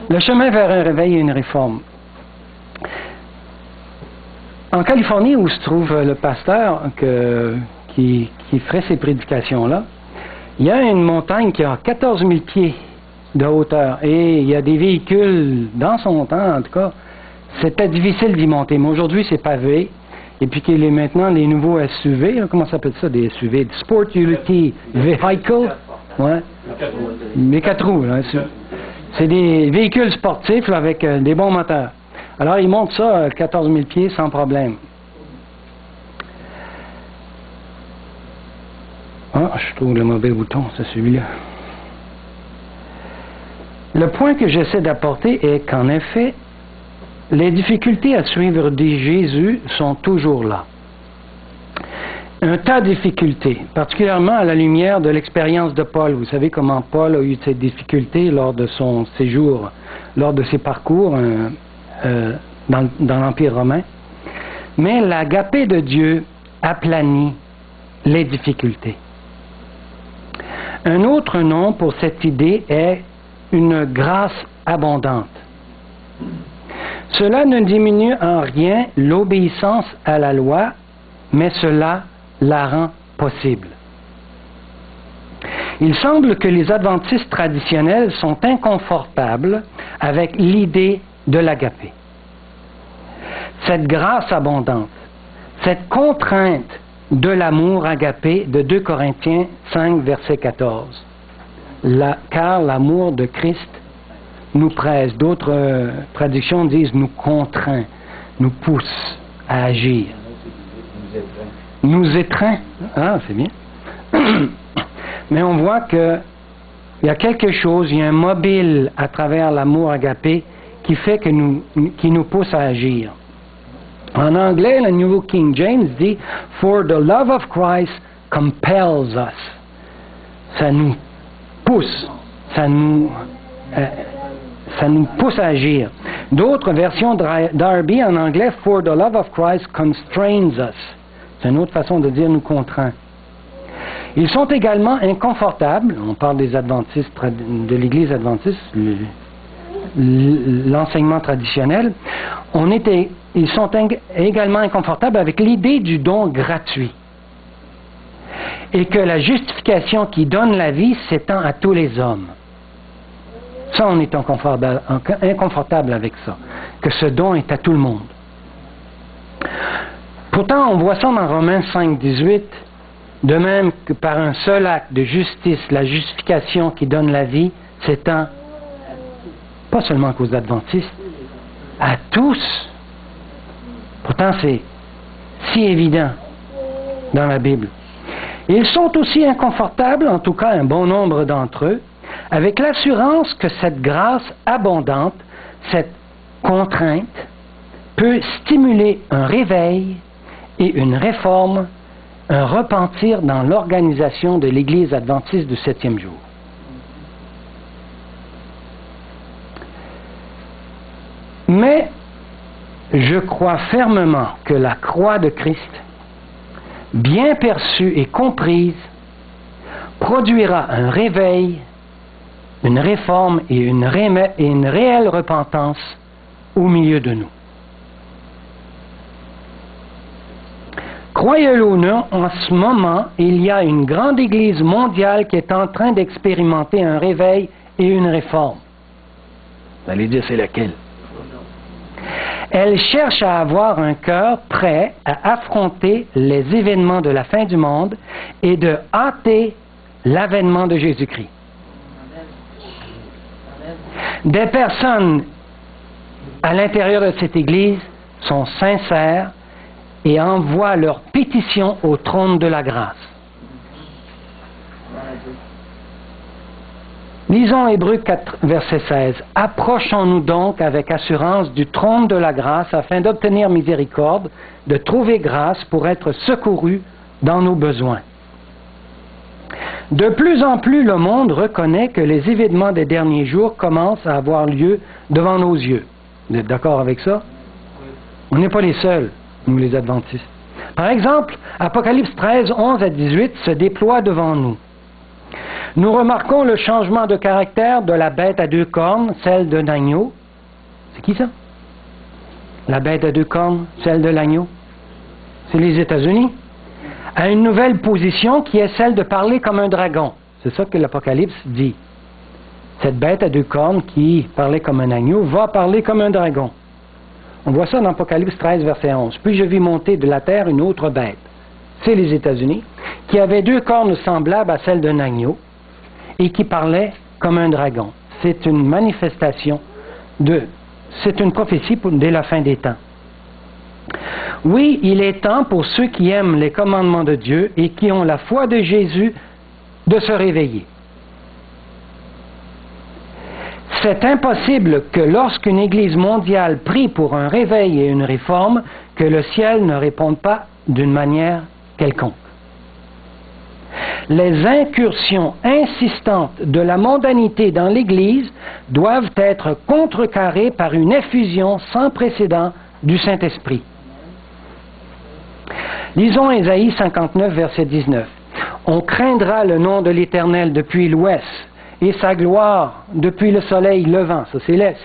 Le chemin vers un réveil et une réforme. En Californie, où se trouve le pasteur qui ferait ces prédications-là, il y a une montagne qui a 14 000 pieds de hauteur. Et il y a des véhicules, dans son temps en tout cas, c'était difficile d'y monter. Mais aujourd'hui, c'est pavé. Et puis qu'il est maintenant les nouveaux SUV, là, comment ça s'appelle ça, des SUV, Sport Utility Vehicle, ouais. Les 4 roues, là, c'est des véhicules sportifs là, avec des bons moteurs. Alors, ils montent ça à 14 000 pieds sans problème. Ah, je trouve le mauvais bouton, c'est celui-là. Le point que j'essaie d'apporter est qu'en effet, les difficultés à suivre Jésus sont toujours là. Un tas de difficultés, particulièrement à la lumière de l'expérience de Paul. Vous savez comment Paul a eu ces difficultés lors de son séjour, lors de ses parcours dans l'Empire romain. Mais l'agapé de Dieu aplanit les difficultés. Un autre nom pour cette idée est une grâce abondante. Cela ne diminue en rien l'obéissance à la loi, mais cela la rend possible. Il semble que les adventistes traditionnels sont inconfortables avec l'idée de l'agapé. Cette grâce abondante, cette contrainte de l'amour agapé de 2 Corinthiens 5, verset 14. Car l'amour de Christ nous presse. D'autres traductions disent nous contraint, nous pousse à agir. Nous étreint. Ah, c'est bien. Mais on voit qu'il y a quelque chose, il y a un mobile à travers l'amour agapé qui fait qui nous pousse à agir. En anglais, le Nouveau King James dit « For the love of Christ compels us ». Ça nous pousse, ça nous pousse à agir. D'autres versions Darby en anglais « For the love of Christ constrains us ». C'est une autre façon de dire « nous contraint ». Ils sont également inconfortables, on parle des adventistes, de l'Église adventiste, l'enseignement traditionnel, ils sont également inconfortables avec l'idée du don gratuit et que la justification qui donne la vie s'étend à tous les hommes. Ça, on est inconfortable avec ça, que ce don est à tout le monde. Pourtant, on voit ça dans Romains 5, 18, de même que par un seul acte de justice, la justification qui donne la vie s'étend pas seulement qu'aux adventistes, à tous. Pourtant, c'est si évident dans la Bible. Ils sont aussi inconfortables, en tout cas un bon nombre d'entre eux, avec l'assurance que cette grâce abondante, cette contrainte, peut stimuler un réveil et une réforme, un repentir dans l'organisation de l'Église adventiste du 7e jour. Mais je crois fermement que la croix de Christ, bien perçue et comprise, produira un réveil, une réforme et une réelle repentance au milieu de nous. Croyez-le ou non, en ce moment, il y a une grande Église mondiale qui est en train d'expérimenter un réveil et une réforme. Vous allez dire, c'est laquelle? Elle cherche à avoir un cœur prêt à affronter les événements de la fin du monde et de hâter l'avènement de Jésus-Christ. Des personnes à l'intérieur de cette Église sont sincères et envoient leur pétition au trône de la grâce. Lisons Hébreux 4, verset 16. « Approchons-nous donc avec assurance du trône de la grâce afin d'obtenir miséricorde, de trouver grâce pour être secourus dans nos besoins. » De plus en plus, le monde reconnaît que les événements des derniers jours commencent à avoir lieu devant nos yeux. Vous êtes d'accord avec ça? On n'est pas les seuls, nous les adventistes. Par exemple, Apocalypse 13, 11 à 18 se déploie devant nous. Nous remarquons le changement de caractère de la bête à deux cornes, celle d'un agneau. C'est qui ça? La bête à deux cornes, celle de l'agneau. C'est les États-Unis. À une nouvelle position qui est celle de parler comme un dragon. C'est ça que l'Apocalypse dit. Cette bête à deux cornes qui parlait comme un agneau va parler comme un dragon. On voit ça dans Apocalypse 13, verset 11. Puis je vis monter de la terre une autre bête. C'est les États-Unis, qui avait deux cornes semblables à celles d'un agneau et qui parlait comme un dragon. C'est une manifestation c'est une prophétie dès la fin des temps. Oui, il est temps pour ceux qui aiment les commandements de Dieu et qui ont la foi de Jésus de se réveiller. C'est impossible que lorsqu'une Église mondiale prie pour un réveil et une réforme, que le ciel ne réponde pas d'une manière quelconque. Les incursions insistantes de la mondanité dans l'Église doivent être contrecarrées par une effusion sans précédent du Saint-Esprit. Lisons Ésaïe 59, verset 19. On craindra le nom de l'Éternel depuis l'ouest, et sa gloire depuis le soleil levant, ça c'est l'est.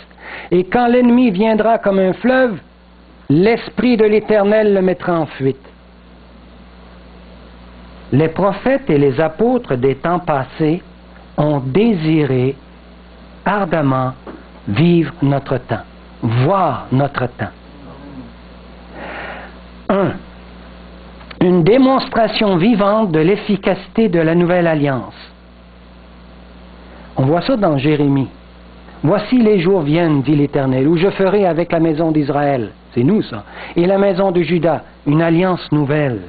Et quand l'ennemi viendra comme un fleuve, l'Esprit de l'Éternel le mettra en fuite. Les prophètes et les apôtres des temps passés ont désiré ardemment vivre notre temps, voir notre temps. 1. Une démonstration vivante de l'efficacité de la nouvelle alliance. On voit ça dans Jérémie. Voici les jours viennent, dit l'Éternel, où je ferai avec la maison d'Israël, c'est nous ça, et la maison de Juda, une alliance nouvelle.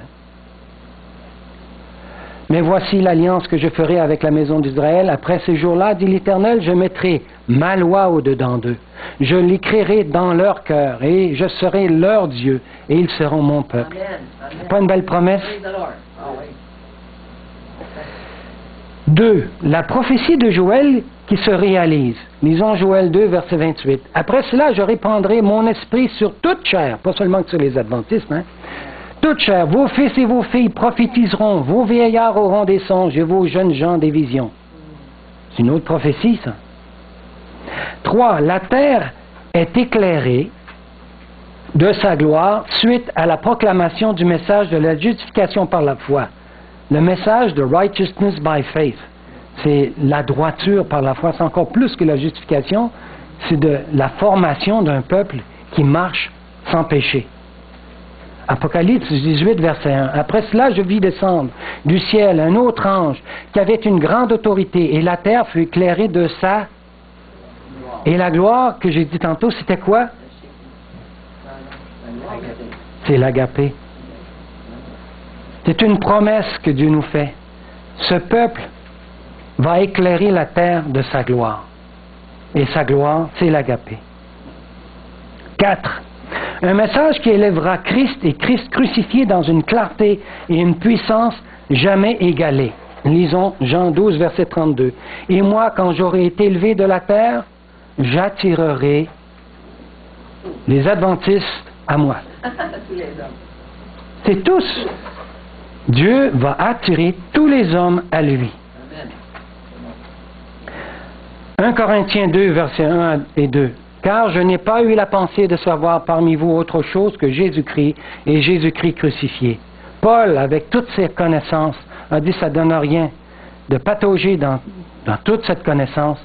Mais voici l'alliance que je ferai avec la maison d'Israël. Après ces jours-là, dit l'Éternel, je mettrai ma loi au-dedans d'eux. Je l'écrirai dans leur cœur, et je serai leur Dieu, et ils seront mon peuple. C'est pas une belle promesse? 2. La prophétie de Joël qui se réalise. Lisons Joël 2, verset 28. Après cela, je répandrai mon esprit sur toute chair, pas seulement sur les adventistes, toute chair, vos fils et vos filles prophétiseront, vos vieillards auront des songes et vos jeunes gens des visions. C'est une autre prophétie, ça. 3. La terre est éclairée de sa gloire suite à la proclamation du message de la justification par la foi. Le message de righteousness by faith. C'est la droiture par la foi. C'est encore plus que la justification. C'est de la formation d'un peuple qui marche sans péché. Apocalypse 18, verset 1. Après cela, je vis descendre du ciel un autre ange qui avait une grande autorité, et la terre fut éclairée de sa... Et la gloire que j'ai dit tantôt, c'était quoi? C'est l'agapé. C'est une promesse que Dieu nous fait. Ce peuple va éclairer la terre de sa gloire. Et sa gloire, c'est l'agapé. 4. Un message qui élèvera Christ et Christ crucifié dans une clarté et une puissance jamais égalées. Lisons Jean 12, verset 32. Et moi, quand j'aurai été élevé de la terre, j'attirerai les adventistes à moi. C'est tous. Dieu va attirer tous les hommes à lui. 1 Corinthiens 2, versets 1 et 2. Car je n'ai pas eu la pensée de savoir parmi vous autre chose que Jésus-Christ et Jésus-Christ crucifié. Paul, avec toutes ses connaissances, a dit ça ne donne rien de patauger dans toute cette connaissance.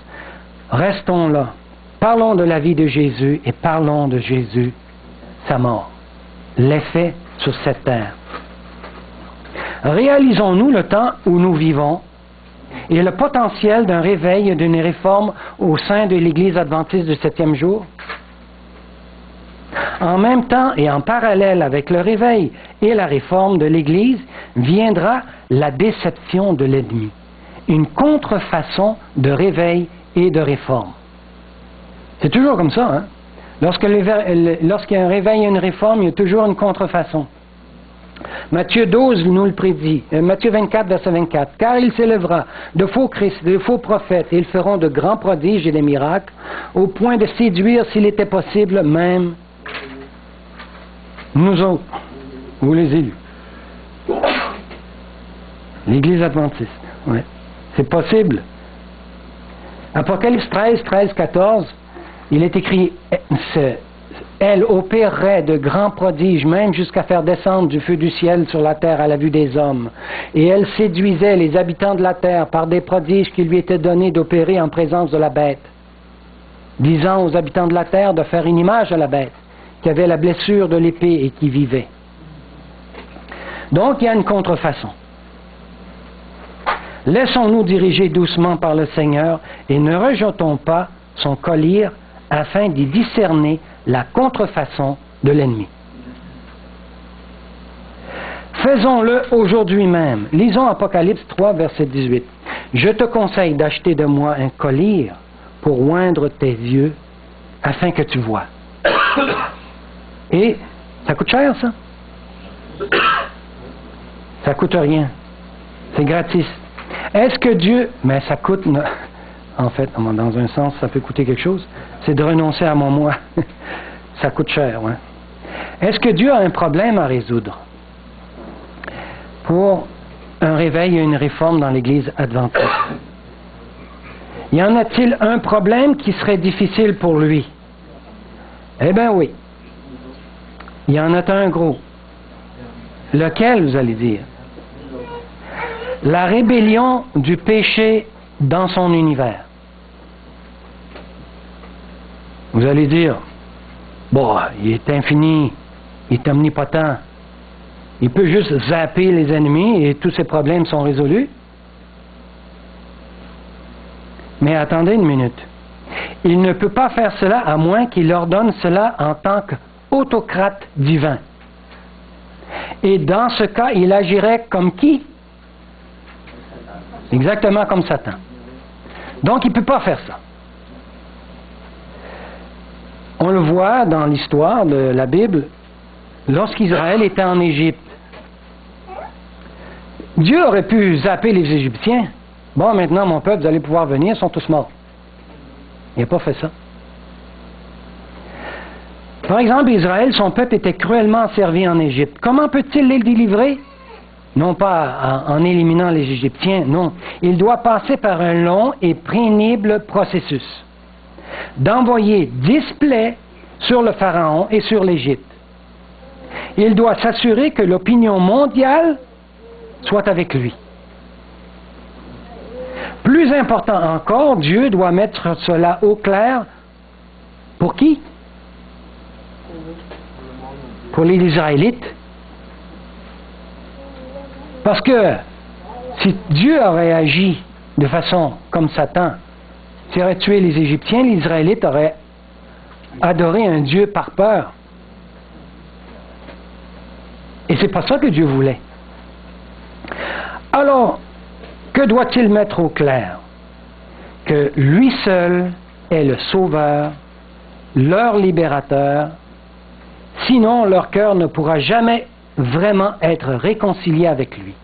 Restons là. Parlons de la vie de Jésus et parlons de Jésus, sa mort. L'effet sur cette terre. Réalisons-nous le temps où nous vivons et le potentiel d'un réveil et d'une réforme au sein de l'Église adventiste du 7e jour? En même temps et en parallèle avec le réveil et la réforme de l'Église, viendra la déception de l'ennemi, une contrefaçon de réveil et de réforme. C'est toujours comme ça, hein? Lorsqu'il y a un réveil et une réforme, il y a toujours une contrefaçon. Matthieu 12 nous le prédit. Matthieu 24, verset 24. Car il s'élèvera de faux Christ, de faux prophètes, et ils feront de grands prodiges et des miracles, au point de séduire, s'il était possible, même nous autres, ou les élus. L'Église adventiste, ouais. C'est possible. Apocalypse 13, 14, il est écrit, elle opérerait de grands prodiges, même jusqu'à faire descendre du feu du ciel sur la terre à la vue des hommes. Et elle séduisait les habitants de la terre par des prodiges qui lui étaient donnés d'opérer en présence de la bête, disant aux habitants de la terre de faire une image à la bête, qui avait la blessure de l'épée et qui vivait. Donc il y a une contrefaçon. Laissons-nous diriger doucement par le Seigneur et ne rejetons pas son collier afin d'y discerner la contrefaçon de l'ennemi. Faisons-le aujourd'hui même. Lisons Apocalypse 3, verset 18. Je te conseille d'acheter de moi un collier pour oindre tes yeux afin que tu vois. Et ça coûte cher, ça? Ça coûte rien. C'est gratis. Est-ce que Dieu... Mais ça coûte... En fait, dans un sens, ça peut coûter quelque chose. C'est de renoncer à mon moi. Ça coûte cher, ouais. Est-ce que Dieu a un problème à résoudre pour un réveil et une réforme dans l'Église adventiste? Y en a-t-il un problème qui serait difficile pour lui? Eh bien oui. Il y en a un gros. Lequel, vous allez dire? La rébellion du péché dans son univers. Vous allez dire, bon, il est infini, il est omnipotent, il peut juste zapper les ennemis et tous ses problèmes sont résolus. Mais attendez une minute. Il ne peut pas faire cela à moins qu'il ordonne cela en tant qu'autocrate divin. Et dans ce cas, il agirait comme qui? Exactement comme Satan. Donc, il ne peut pas faire ça. On le voit dans l'histoire de la Bible, lorsqu'Israël était en Égypte. Dieu aurait pu zapper les Égyptiens. Bon, maintenant, mon peuple, vous allez pouvoir venir, ils sont tous morts. Il n'a pas fait ça. Par exemple, Israël, son peuple était cruellement servi en Égypte. Comment peut-il les délivrer? Non pas en éliminant les Égyptiens, non. Il doit passer par un long et pénible processus d'envoyer 10 plaies sur le Pharaon et sur l'Égypte. Il doit s'assurer que l'opinion mondiale soit avec lui. Plus important encore, Dieu doit mettre cela au clair. Pour qui? Pour les Israélites. Parce que si Dieu aurait agi de façon comme Satan, s'il aurait tué les Égyptiens, les Israélites auraient adoré un Dieu par peur. Et c'est pas ça que Dieu voulait. Alors, que doit-il mettre au clair? Que lui seul est le Sauveur, leur libérateur, sinon leur cœur ne pourra jamais vraiment être réconcilié avec lui.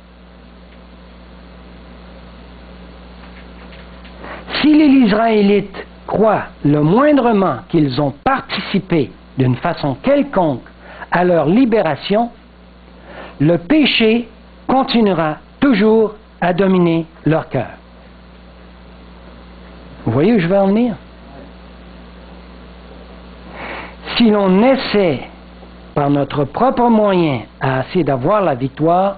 Si les Israélites croient le moindrement qu'ils ont participé d'une façon quelconque à leur libération, le péché continuera toujours à dominer leur cœur. Vous voyez où je veux en venir? Si l'on essaie par notre propre moyen à essayer d'avoir la victoire,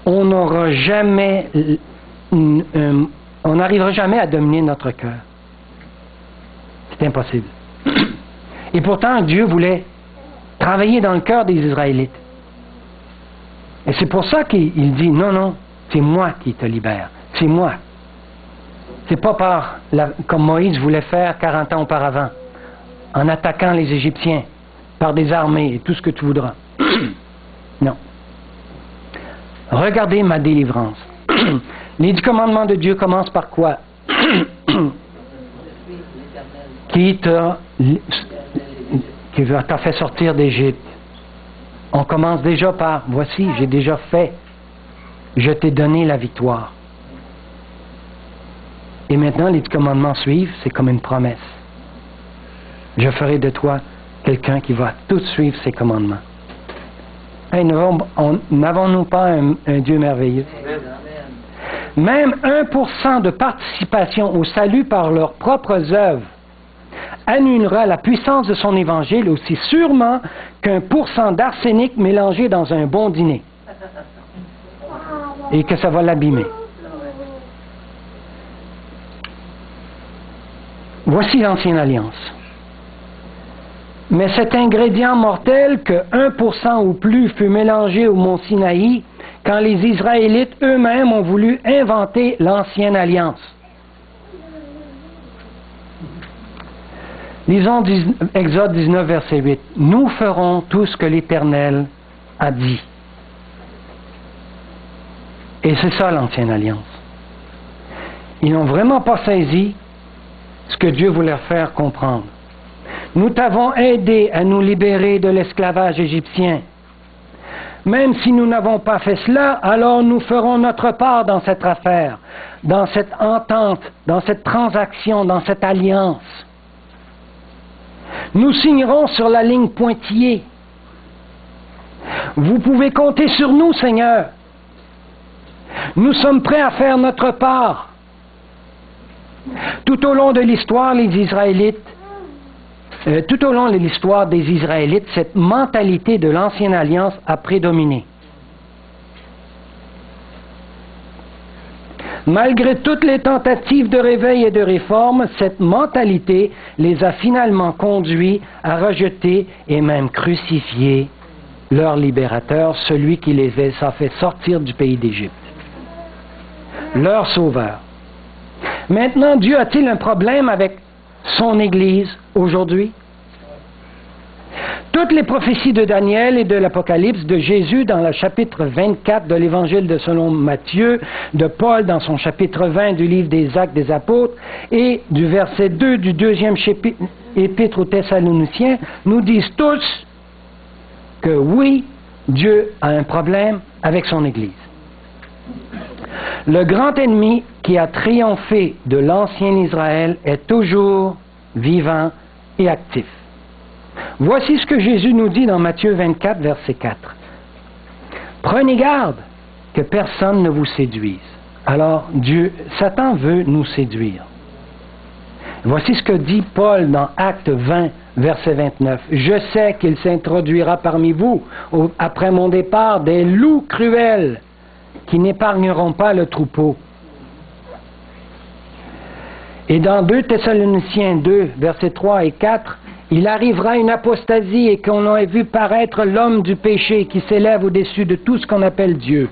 on n'aura jamais, on n'arrivera jamais à dominer notre cœur. C'est impossible. Et pourtant, Dieu voulait travailler dans le cœur des Israélites. Et c'est pour ça qu'il dit, non, non, c'est moi qui te libère. C'est moi. C'est pas comme Moïse voulait faire 40 ans auparavant, en attaquant les Égyptiens par des armées et tout ce que tu voudras. Non. Regardez ma délivrance. Les 10 commandements de Dieu commencent par quoi? Qui t'a fait sortir d'Égypte. On commence déjà par, voici, j'ai déjà fait. Je t'ai donné la victoire. Et maintenant, les 10 commandements suivent, c'est comme une promesse. Je ferai de toi quelqu'un qui va tout suivre ses commandements. Hey, n'avons-nous pas un Dieu merveilleux? Même 1% de participation au salut par leurs propres œuvres annulera la puissance de son évangile aussi sûrement qu'un % d'arsenic mélangé dans un bon dîner. Et que ça va l'abîmer. Voici l'ancienne alliance. Mais cet ingrédient mortel que 1% ou plus fut mélangé au mont Sinaï quand les Israélites eux-mêmes ont voulu inventer l'ancienne alliance. Lisons Exode 19, verset 8. « Nous ferons tout ce que l'Éternel a dit. » Et c'est ça l'ancienne alliance. Ils n'ont vraiment pas saisi ce que Dieu voulait leur faire comprendre. Nous t'avons aidé à nous libérer de l'esclavage égyptien. Même si nous n'avons pas fait cela, alors nous ferons notre part dans cette affaire, dans cette entente, dans cette transaction, dans cette alliance. Nous signerons sur la ligne pointillée. Vous pouvez compter sur nous, Seigneur. Nous sommes prêts à faire notre part. Tout au long de l'histoire, des Israélites, cette mentalité de l'ancienne alliance a prédominé. Malgré toutes les tentatives de réveil et de réforme, cette mentalité les a finalement conduits à rejeter et même crucifier leur libérateur, celui qui les a fait sortir du pays d'Égypte. Leur sauveur. Maintenant, Dieu a-t-il un problème avec son Église aujourd'hui? Toutes les prophéties de Daniel et de l'Apocalypse, de Jésus dans le chapitre 24 de l'Évangile de selon Matthieu, de Paul dans son chapitre 20 du livre des Actes des Apôtres et du verset 2 du deuxième épître aux Thessaloniciens, nous disent tous que oui, Dieu a un problème avec son Église. Le grand ennemi qui a triomphé de l'ancien Israël est toujours vivant et actif. Voici ce que Jésus nous dit dans Matthieu 24, verset 4. Prenez garde que personne ne vous séduise. Alors, Satan veut nous séduire. Voici ce que dit Paul dans Acte 20, verset 29. Je sais qu'il s'introduira parmi vous, après mon départ, des loups cruels qui n'épargneront pas le troupeau. Et dans 2 Thessaloniciens 2, versets 3 et 4, il arrivera une apostasie et qu'on ait vu paraître l'homme du péché qui s'élève au-dessus de tout ce qu'on appelle Dieu.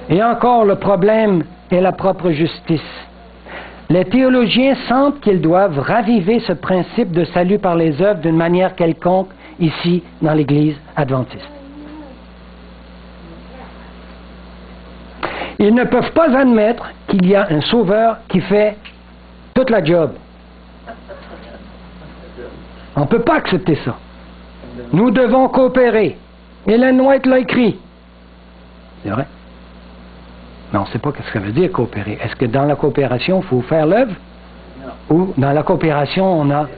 Et encore, le problème est la propre justice. Les théologiens sentent qu'ils doivent raviver ce principe de salut par les œuvres d'une manière quelconque ici dans l'Église adventiste. Ils ne peuvent pas admettre qu'il y a un sauveur qui fait toute la job. On ne peut pas accepter ça. Nous devons coopérer. Hélène White l'a écrit. C'est vrai. Mais on ne sait pas ce que ça veut dire coopérer. Est-ce que dans la coopération, il faut faire l'œuvre? Ou dans la coopération, on n'a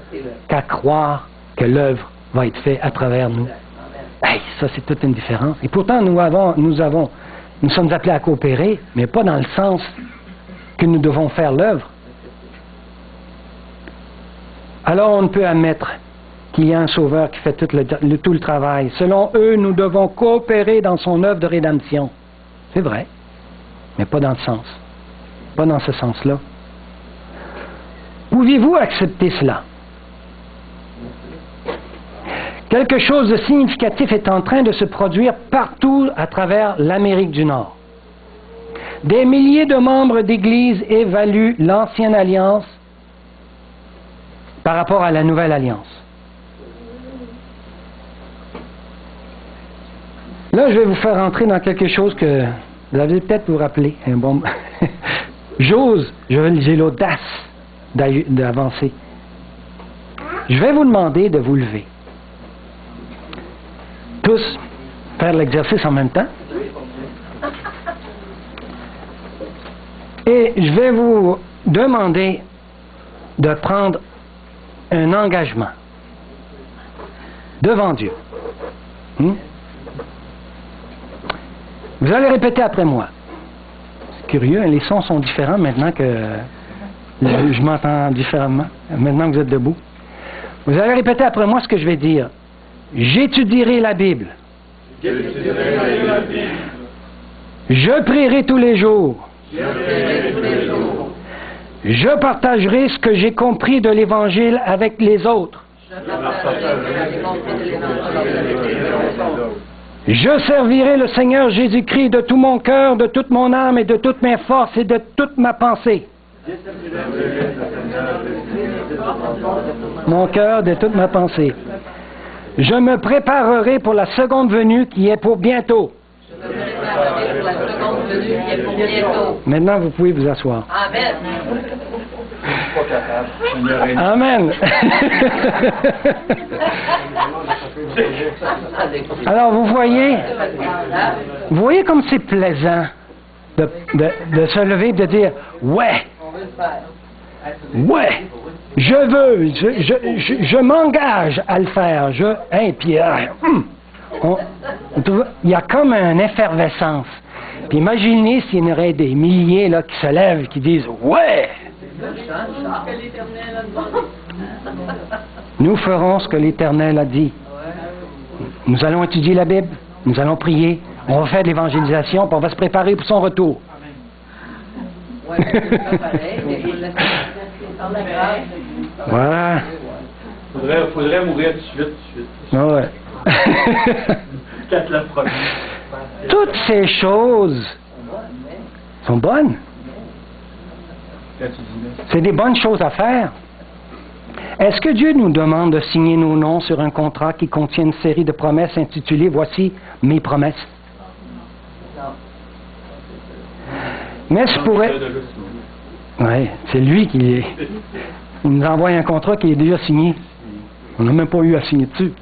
qu'à croire que l'œuvre va être faite à travers nous? Hey, ça, c'est toute une différence. Et pourtant, nous sommes appelés à coopérer, mais pas dans le sens que nous devons faire l'œuvre. Alors on ne peut admettre qu'il y a un sauveur qui fait tout le travail. Selon eux, nous devons coopérer dans son œuvre de rédemption. C'est vrai, mais pas dans le sens. Pas dans ce sens-là. Pouvez-vous accepter cela? Quelque chose de significatif est en train de se produire partout à travers l'Amérique du Nord. Des milliers de membres d'Église évaluent l'ancienne alliance par rapport à la nouvelle alliance. Là, je vais vous faire entrer dans quelque chose que vous allez peut-être vous rappeler. J'ai l'audace d'avancer. Je vais vous demander de vous lever. Tous faire l'exercice en même temps. Et je vais vous demander de prendre un engagement devant Dieu. Vous allez répéter après moi. C'est curieux, hein, les sons sont différents maintenant que je m'entends différemment, maintenant que vous êtes debout. Vous allez répéter après moi ce que je vais dire. J'étudierai la Bible. Je prierai tous les jours. Je partagerai ce que j'ai compris de l'Évangile avec les autres. Je servirai le Seigneur Jésus-Christ de tout mon cœur, de toute mon âme et de toutes mes forces et de toute ma pensée. Mon cœur, de toute ma pensée. Je me préparerai pour la seconde venue qui est pour bientôt. Maintenant, vous pouvez vous asseoir. Amen. Amen. Alors, vous voyez comme c'est plaisant de se lever et de dire « Ouais, ouais, je veux, je m'engage à le faire. » Puis, il y a comme une effervescence. Puis imaginez s'il y en aurait des milliers là, qui se lèvent, qui disent « Ouais! » Nous ferons ce que l'Éternel a dit. Nous allons étudier la Bible, nous allons prier, on va faire de l'évangélisation, puis on va se préparer pour son retour. Voilà. Faudrait mourir tout de suite. Ouais. Quatre la première. Toutes ces choses sont bonnes. C'est des bonnes choses à faire. Est-ce que Dieu nous demande de signer nos noms sur un contrat qui contient une série de promesses intitulées « Voici mes promesses » ? Mais je pourrais... Oui, c'est lui qui est... Il nous envoie un contrat qui est déjà signé. On n'a même pas eu à signer dessus.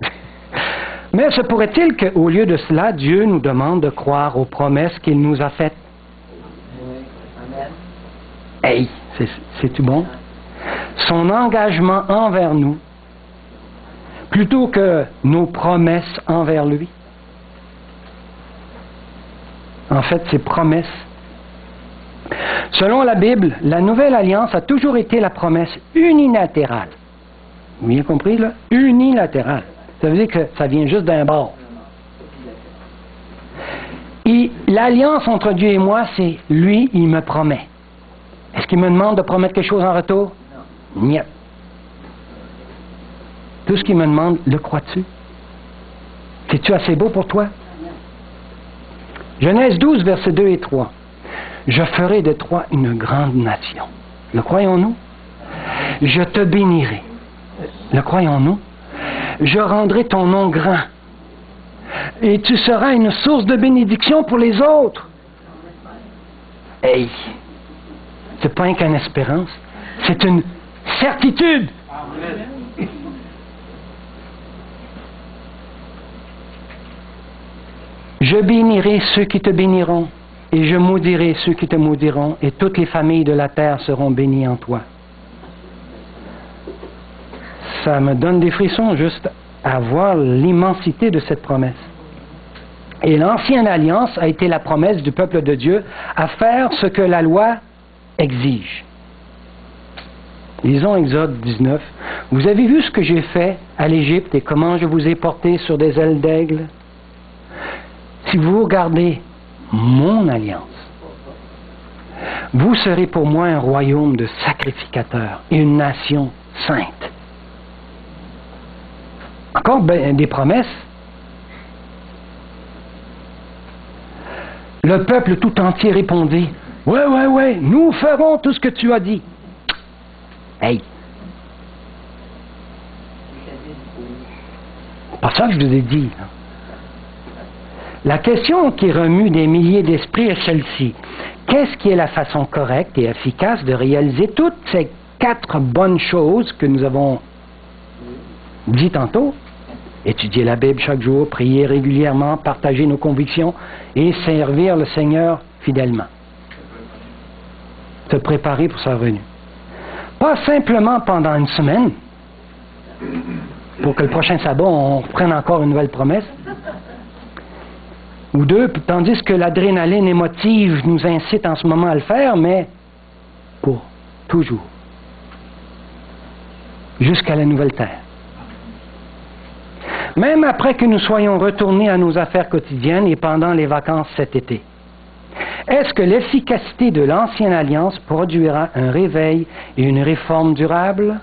Mais se pourrait-il qu'au lieu de cela, Dieu nous demande de croire aux promesses qu'il nous a faites? Hey, c'est-tu bon? Son engagement envers nous, plutôt que nos promesses envers lui. En fait, ses promesses. Selon la Bible, la nouvelle alliance a toujours été la promesse unilatérale. Vous avez bien compris, là? Unilatérale. Ça veut dire que ça vient juste d'un bord. Et l'alliance entre Dieu et moi, c'est lui, il me promet. Est-ce qu'il me demande de promettre quelque chose en retour? Non. Tout ce qu'il me demande, le crois-tu? C'est-tu assez beau pour toi? Genèse 12, versets 2 et 3. Je ferai de toi une grande nation. Le croyons-nous? Je te bénirai. Le croyons-nous? Je rendrai ton nom grand. Et tu seras une source de bénédiction pour les autres. Hey! C'est pas qu'une espérance, c'est une certitude. Je bénirai ceux qui te béniront, et je maudirai ceux qui te maudiront, et toutes les familles de la terre seront bénies en toi. Ça me donne des frissons juste à voir l'immensité de cette promesse. Et l'ancienne alliance a été la promesse du peuple de Dieu à faire ce que la loi exige. Lisons Exode 19. Vous avez vu ce que j'ai fait à l'Égypte et comment je vous ai porté sur des ailes d'aigle? Si vous regardez mon alliance, vous serez pour moi un royaume de sacrificateurs et une nation sainte. Encore des promesses. Le peuple tout entier répondit, « Ouais, nous ferons tout ce que tu as dit. » Hey! Pas ça que je vous ai dit. Là. La question qui remue des milliers d'esprits est celle-ci. Qu'est-ce qui est la façon correcte et efficace de réaliser toutes ces 4 bonnes choses que nous avons dit tantôt? Étudier la Bible chaque jour, prier régulièrement, partager nos convictions et servir le Seigneur fidèlement. Se préparer pour sa venue. Pas simplement pendant une semaine, pour que le prochain sabbat, on reprenne encore une nouvelle promesse. ou deux, tandis que l'adrénaline émotive nous incite en ce moment à le faire, mais pour toujours. Jusqu'à la nouvelle terre. Même après que nous soyons retournés à nos affaires quotidiennes et pendant les vacances cet été, est-ce que l'efficacité de l'ancienne alliance produira un réveil et une réforme durable?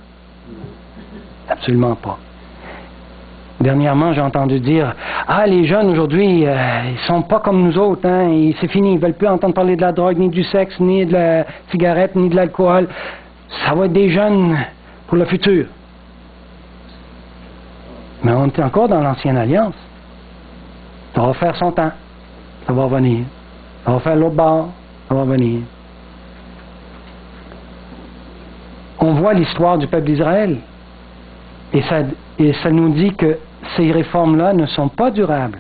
Absolument pas. Dernièrement, j'ai entendu dire « Ah, les jeunes aujourd'hui, ils sont pas comme nous autres, hein, c'est fini, ils veulent plus entendre parler de la drogue, ni du sexe, ni de la cigarette, ni de l'alcool. Ça va être des jeunes pour le futur. » Mais on est encore dans l'ancienne alliance. Ça va faire son temps. Ça va revenir. Ça va faire l'autre bord. Ça va revenir. On voit l'histoire du peuple d'Israël. Et ça nous dit que ces réformes-là ne sont pas durables.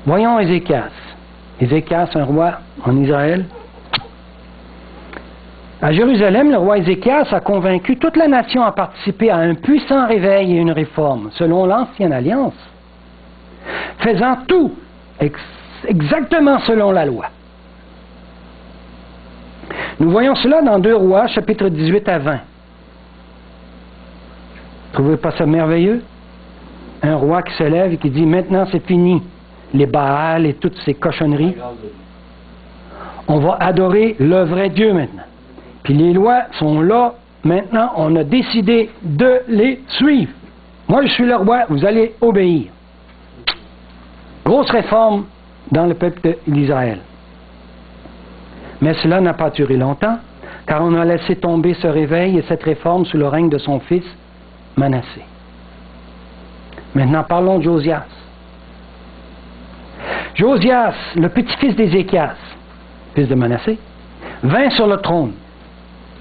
Voyons Ézéchias. Ézéchias, un roi en Israël. À Jérusalem, le roi Ézéchias a convaincu toute la nation à participer à un puissant réveil et une réforme, selon l'ancienne alliance, faisant tout exactement selon la loi. Nous voyons cela dans 2 Rois, chapitre 18 à 20. Trouvez pas ça merveilleux? Un roi qui se lève et qui dit, maintenant c'est fini, les Baals et toutes ces cochonneries. On va adorer le vrai Dieu maintenant. Puis les lois sont là, maintenant on a décidé de les suivre. Moi je suis le roi, vous allez obéir. Grosse réforme dans le peuple d'Israël. Mais cela n'a pas duré longtemps, car on a laissé tomber ce réveil et cette réforme sous le règne de son fils Manassé. Maintenant parlons de Josias. Josias, le petit-fils d'Ézéchias, fils de Manassé, vint sur le trône.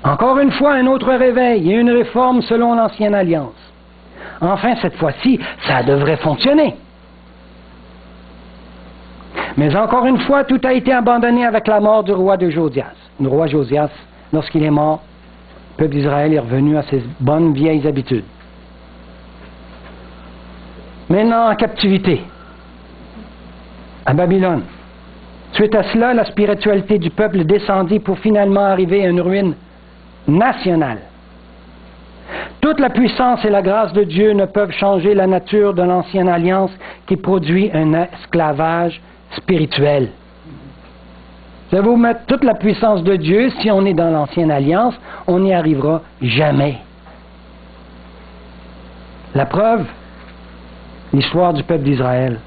Encore une fois, un autre réveil et une réforme selon l'ancienne alliance. Enfin, cette fois-ci, ça devrait fonctionner. Mais encore une fois, tout a été abandonné avec la mort du roi de Josias. Le roi Josias, lorsqu'il est mort, le peuple d'Israël est revenu à ses bonnes vieilles habitudes. Maintenant en captivité, à Babylone. Suite à cela, la spiritualité du peuple descendit pour finalement arriver à une ruine nationale. Toute la puissance et la grâce de Dieu ne peuvent changer la nature de l'ancienne alliance qui produit un esclavage spirituel. Je vais vous mettre toute la puissance de Dieu, si on est dans l'ancienne alliance, on n'y arrivera jamais. La preuve, l'histoire du peuple d'Israël.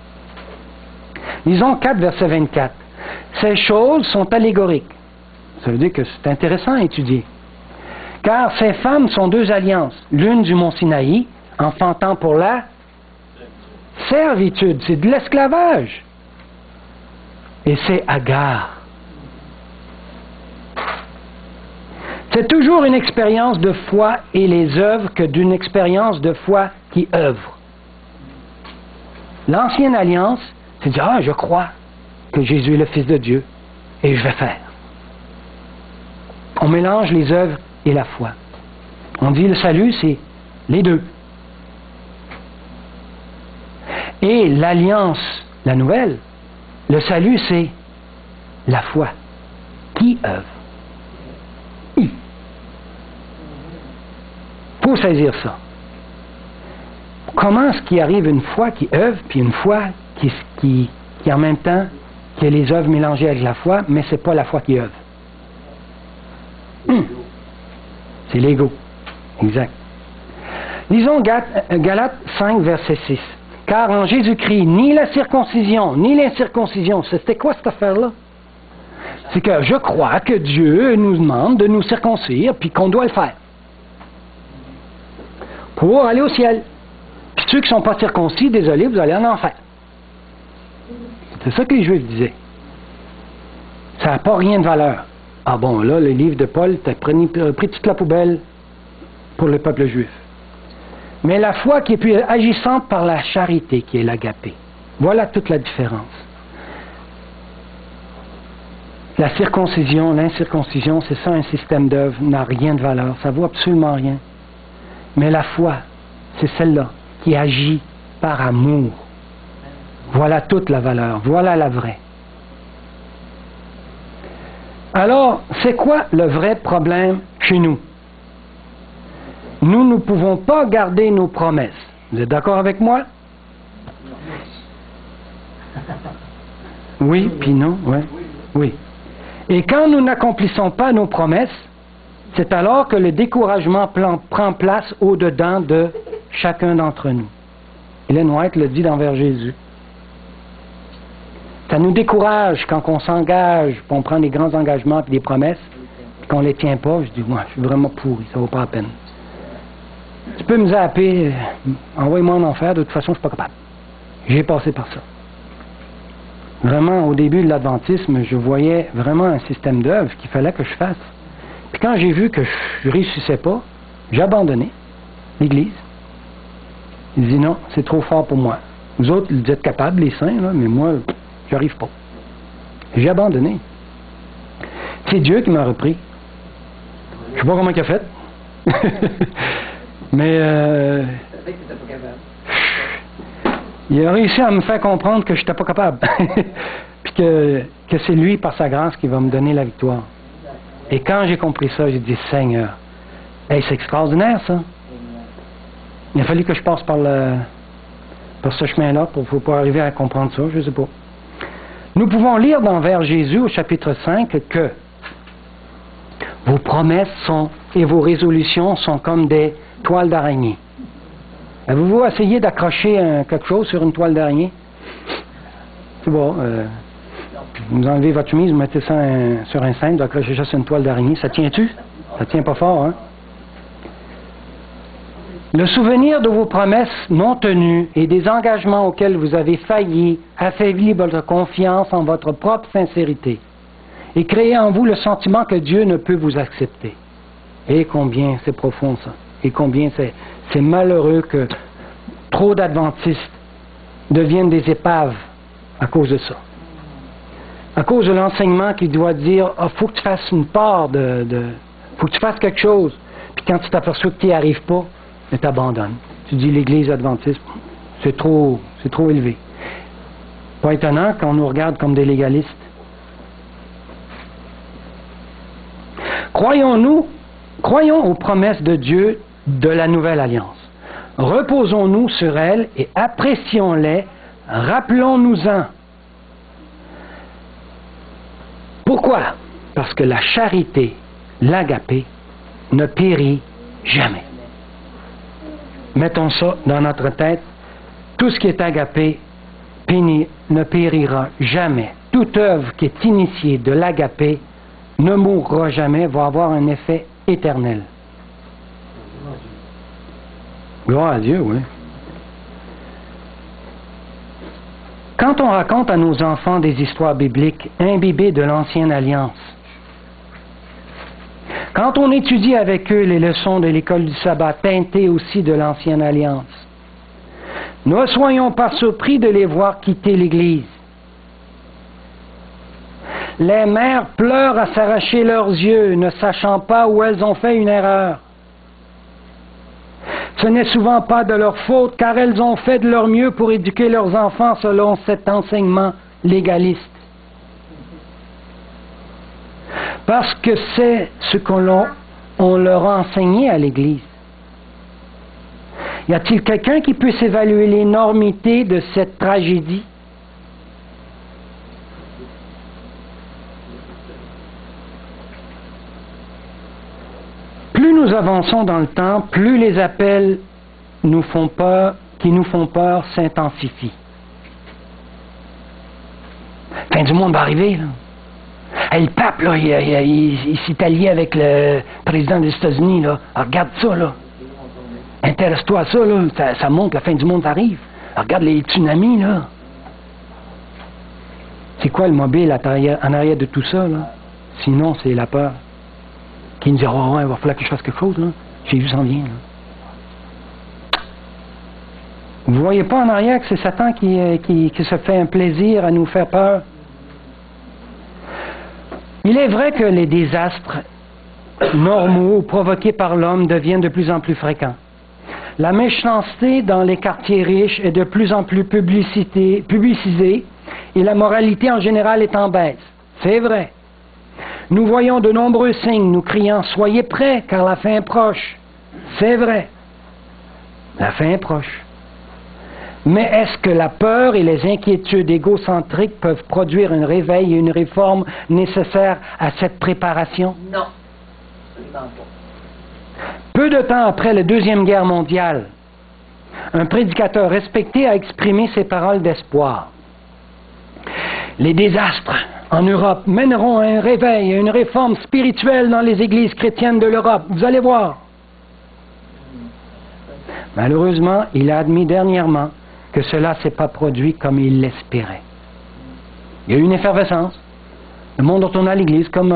Lisons 4, verset 24. Ces choses sont allégoriques. Ça veut dire que c'est intéressant à étudier. Car ces femmes sont 2 alliances, l'une du mont Sinaï, enfantant pour la servitude, c'est de l'esclavage. Et c'est Agar. C'est toujours une expérience de foi et les œuvres que d'une expérience de foi qui œuvre. L'ancienne alliance, c'est dire, je crois que Jésus est le Fils de Dieu et je vais faire. On mélange les œuvres et la foi. On dit le salut, c'est les deux. Et l'alliance, la nouvelle, le salut, c'est la foi qui œuvre. Il faut saisir ça. Comment est-ce qu'il arrive une foi qui œuvre, puis une foi qui en même temps, qui a les œuvres mélangées avec la foi, mais ce n'est pas la foi qui œuvre. C'est l'ego. Exact. Lisons Galates 5, verset 6. Car en Jésus-Christ, ni la circoncision, ni l'incirconcision, c'était quoi cette affaire-là? C'est que je crois que Dieu nous demande de nous circoncire, puis qu'on doit le faire. Pour aller au ciel. Puis ceux qui ne sont pas circoncis, désolé, vous allez en enfer. C'est ça que les Juifs disaient. Ça n'a pas rien de valeur. Ah bon, là, le livre de Paul, tu as pris toute la poubelle pour le peuple juif. Mais la foi qui est plus agissante par la charité, qui est l'agapé. Voilà toute la différence. La circoncision, l'incirconcision, c'est ça un système d'œuvre, n'a rien de valeur, ça vaut absolument rien. Mais la foi, c'est celle-là qui agit par amour. Voilà toute la valeur, voilà la vraie. Alors, c'est quoi le vrai problème chez nous? Nous ne pouvons pas garder nos promesses. Vous êtes d'accord avec moi? Oui, puis non, ouais. Oui. Et quand nous n'accomplissons pas nos promesses, c'est alors que le découragement prend place au-dedans de chacun d'entre nous. Ellen White le dit envers Jésus. Ça nous décourage quand on s'engage, puis on prend des grands engagements et des promesses, puis qu'on ne les tient pas. Je dis, moi, je suis vraiment pourri, ça ne vaut pas la peine. Tu peux me zapper, envoie-moi en enfer, de toute façon, je ne suis pas capable. J'ai passé par ça. Vraiment, au début de l'adventisme, je voyais vraiment un système d'œuvre qu'il fallait que je fasse. Puis quand j'ai vu que je ne réussissais pas, j'ai abandonné l'Église. Il dit non, c'est trop fort pour moi. Vous autres, vous êtes capables, les saints, là, mais moi, j'y arrive pas. J'ai abandonné. C'est Dieu qui m'a repris. Je ne sais pas comment il a fait. Mais il a réussi à me faire comprendre que je n'étais pas capable. Puis que c'est lui, par sa grâce, qui va me donner la victoire. Et quand j'ai compris ça, j'ai dit, Seigneur, hey, c'est extraordinaire ça. Il a fallu que je passe par ce chemin-là pour arriver à comprendre ça, je ne sais pas. Nous pouvons lire dans Vers Jésus au chapitre 5 que vos promesses et vos résolutions sont comme des toiles d'araignée. Avez-vous essayé d'accrocher quelque chose sur une toile d'araignée? C'est bon. Vous enlevez votre chemise, vous mettez ça sur un cintre, vous accrochez ça sur une toile d'araignée. Ça tient-tu? Ça tient pas fort, hein? Le souvenir de vos promesses non tenues et des engagements auxquels vous avez failli affaiblit votre confiance en votre propre sincérité et crée en vous le sentiment que Dieu ne peut vous accepter. Et combien c'est profond ça. Et combien c'est malheureux que trop d'adventistes deviennent des épaves à cause de ça. À cause de l'enseignement qui doit dire « faut que tu fasses une part faut que tu fasses quelque chose. » Puis quand tu t'aperçois que tu n'y arrives pas, tu t'abandonnes. Tu dis l'Église adventiste, c'est trop élevé. Pas étonnant qu'on nous regarde comme des légalistes. Croyons aux promesses de Dieu de la Nouvelle Alliance. Reposons-nous sur elles et apprécions-les, rappelons-nous-en. Pourquoi? Parce que la charité, l'agapé, ne périt jamais. Mettons ça dans notre tête. Tout ce qui est agapé ne périra jamais. Toute œuvre qui est initiée de l'agapé ne mourra jamais, va avoir un effet éternel. Gloire à Dieu, oui. Quand on raconte à nos enfants des histoires bibliques imbibées de l'Ancienne Alliance, quand on étudie avec eux les leçons de l'école du sabbat teintées aussi de l'Ancienne Alliance, ne soyons pas surpris de les voir quitter l'Église. Les mères pleurent à s'arracher leurs yeux, ne sachant pas où elles ont fait une erreur. Ce n'est souvent pas de leur faute, car elles ont fait de leur mieux pour éduquer leurs enfants selon cet enseignement légaliste. Parce que c'est ce qu'on leur a enseigné à l'Église. Y a-t-il quelqu'un qui puisse évaluer l'énormité de cette tragédie? Plus nous avançons dans le temps, plus les appels qui nous font peur s'intensifient. Fin du monde va arriver, là. Hey, le pape, là, il s'est allié avec le président des États-Unis, là. Alors, regarde ça, là. Intéresse-toi à ça, là. Ça montre que la fin du monde arrive. Alors, regarde les tsunamis, là. C'est quoi le mobile en arrière de tout ça, là? Sinon, c'est la peur. Qui nous dit, oh, ouais, il va falloir que je fasse quelque chose, là. Jésus s'en vient, là. Vous ne voyez pas en arrière que c'est Satan qui se fait un plaisir à nous faire peur? Il est vrai que les désastres normaux provoqués par l'homme deviennent de plus en plus fréquents. La méchanceté dans les quartiers riches est de plus en plus publicisée et la moralité en général est en baisse. C'est vrai. Nous voyons de nombreux signes nous criant « Soyez prêts car la fin est proche ». C'est vrai. La fin est proche. Mais est-ce que la peur et les inquiétudes égocentriques peuvent produire un réveil et une réforme nécessaires à cette préparation? Non, absolument pas. Peu de temps après la Deuxième Guerre mondiale, un prédicateur respecté a exprimé ces paroles d'espoir. Les désastres en Europe mèneront à un réveil et une réforme spirituelle dans les églises chrétiennes de l'Europe. Vous allez voir. Malheureusement, il a admis dernièrement que cela ne s'est pas produit comme il l'espérait. Il y a eu une effervescence. Le monde retourne à l'église, comme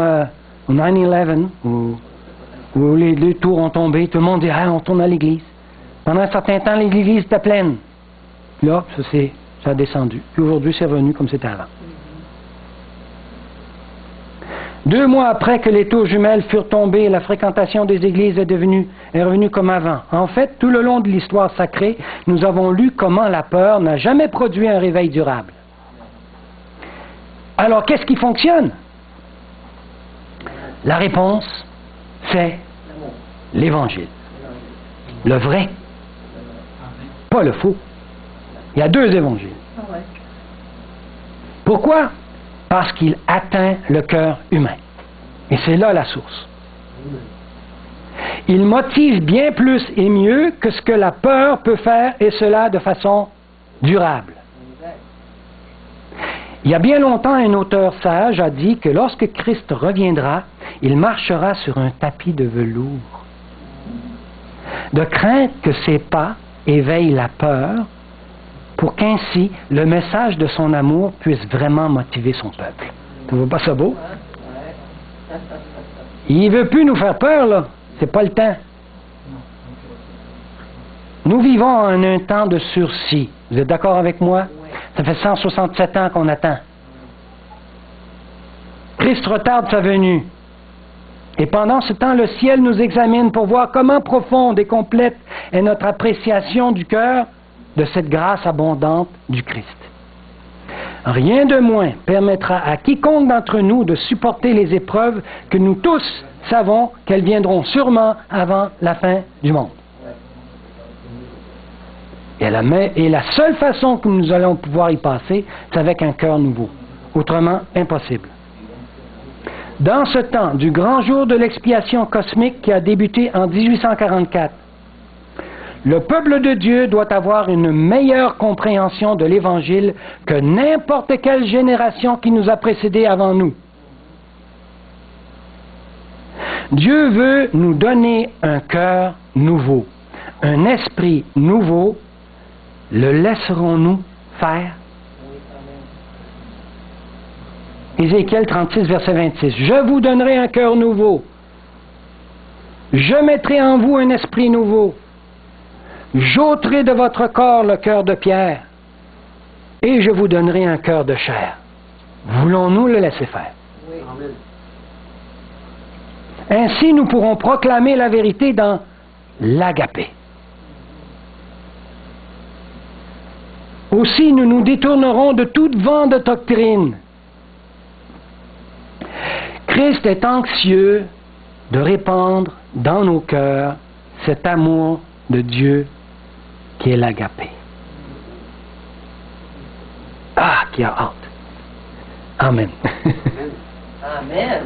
au 9/11, où les deux tours ont tombé. Tout le monde dit « Ah, on tourne à l'église ». Pendant un certain temps, l'église était pleine. Là, ça a descendu. Puis aujourd'hui, c'est revenu comme c'était avant. 2 mois après que les tours jumelles furent tombées, la fréquentation des églises est revenue comme avant. En fait, tout le long de l'histoire sacrée, nous avons lu comment la peur n'a jamais produit un réveil durable. Alors, qu'est-ce qui fonctionne? La réponse, c'est l'Évangile. Le vrai, pas le faux. Il y a 2 évangiles. Pourquoi? Parce qu'il atteint le cœur humain. Et c'est là la source. Il motive bien plus et mieux que ce que la peur peut faire, et cela de façon durable. Il y a bien longtemps, un auteur sage a dit que lorsque Christ reviendra, il marchera sur un tapis de velours. De crainte que ses pas éveillent la peur, pour qu'ainsi le message de son amour puisse vraiment motiver son peuple. Tu vois pas ça beau? Il veut plus nous faire peur, là. C'est pas le temps. Nous vivons en un temps de sursis. Vous êtes d'accord avec moi? Ça fait 167 ans qu'on attend. Christ retarde sa venue. Et pendant ce temps, le ciel nous examine pour voir comment profonde et complète est notre appréciation du cœur de cette grâce abondante du Christ. Rien de moins permettra à quiconque d'entre nous de supporter les épreuves que nous tous savons qu'elles viendront sûrement avant la fin du monde. Et la seule façon que nous allons pouvoir y passer, c'est avec un cœur nouveau. Autrement, impossible. Dans ce temps du grand jour de l'expiation cosmique qui a débuté en 1844, le peuple de Dieu doit avoir une meilleure compréhension de l'Évangile que n'importe quelle génération qui nous a précédés avant nous. Dieu veut nous donner un cœur nouveau, un esprit nouveau. Le laisserons-nous faire? Ézéchiel 36, verset 26. Je vous donnerai un cœur nouveau. Je mettrai en vous un esprit nouveau. J'ôterai de votre corps le cœur de pierre, et je vous donnerai un cœur de chair. Voulons-nous le laisser faire? Oui. Ainsi, nous pourrons proclamer la vérité dans l'agapé. Aussi, nous nous détournerons de toute vent de doctrine. Christ est anxieux de répandre dans nos cœurs cet amour de Dieu qui est l'agapé. Ah, qui a hâte. Amen. Amen.